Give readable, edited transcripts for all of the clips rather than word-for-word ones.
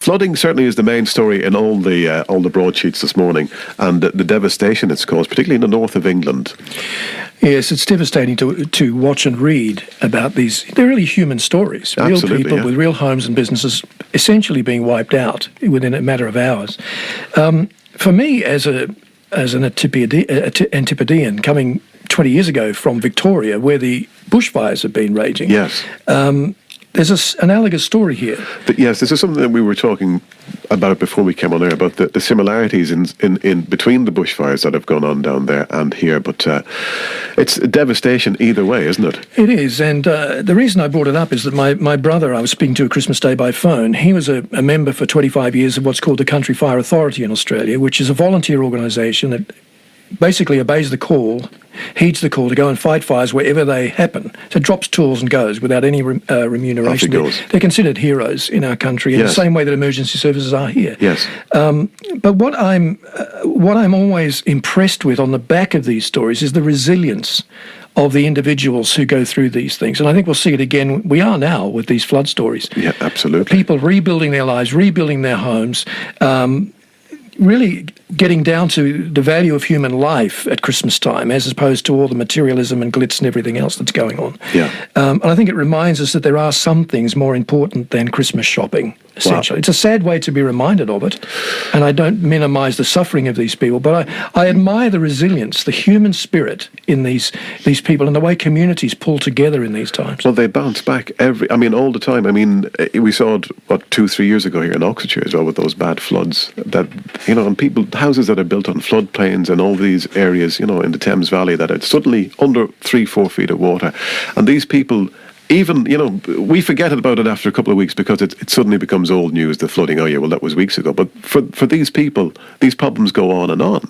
flooding certainly is the main story in all the broadsheets this morning, and the devastation it's caused, particularly in the north of England. Yes, it's devastating to watch and read about these. They're really human stories. Absolutely, real people with real homes and businesses essentially being wiped out within a matter of hours. For me, as an Antipodean coming 20 years ago from Victoria, where the bushfires have been raging, yes. There's an analogous story here. But yes, this is something that we were talking about before we came on air, about the similarities in between the bushfires that have gone on down there and here. But it's devastation either way, isn't it? It is, and the reason I brought it up is that my brother, I was speaking to Christmas Day by phone. He was a member for 25 years of what's called the Country Fire Authority in Australia, which is a volunteer organisation that basically obeys the call, heeds the call to go and fight fires wherever they happen. So it drops tools and goes without any remuneration. They're considered heroes in our country in the same way that emergency services are here. Yes. But what I'm always impressed with on the back of these stories is the resilience of the individuals who go through these things. And I think we'll see it again. We are now with these flood stories. Yeah, absolutely. People rebuilding their lives, rebuilding their homes, really getting down to the value of human life at Christmas time, as opposed to all the materialism and glitz and everything else that's going on. Yeah. And I think it reminds us that there are some things more important than Christmas shopping, essentially. Wow. It's a sad way to be reminded of it, and I don't minimise the suffering of these people, but I admire the resilience, the human spirit in these people, and the way communities pull together in these times. Well, they bounce back all the time. I mean, we saw it, 2-3 years ago here in Oxfordshire as well, with those bad floods that, and houses that are built on floodplains and all these areas, in the Thames Valley, that are suddenly under 3-4 feet of water. And these people, even, we forget about it after a couple of weeks because it suddenly becomes old news, the flooding. Oh yeah, well, that was weeks ago. But for these people, these problems go on and on,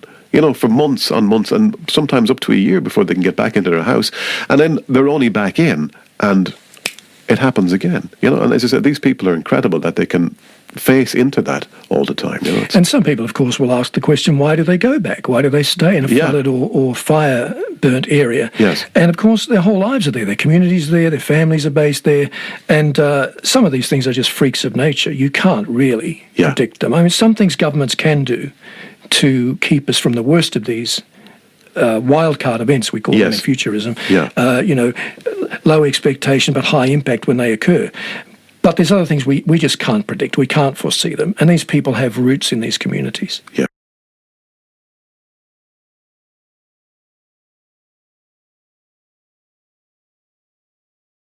for months on months, and sometimes up to a year before they can get back into their house. And then they're only back in, and it happens again. And as I said, these people are incredible that they can face into that all the time. And some people, of course, will ask the question, why do they go back? Why do they stay in a flooded or fire-burnt area? Yes. And, of course, their whole lives are there. Their communities are there. Their families are based there. And some of these things are just freaks of nature. You can't really predict them. I mean, some things governments can do to keep us from the worst of these wildcard events, we call them in futurism. Yeah. Low expectation but high impact when they occur. But there's other things we just can't predict. We can't foresee them. And these people have roots in these communities. Yeah.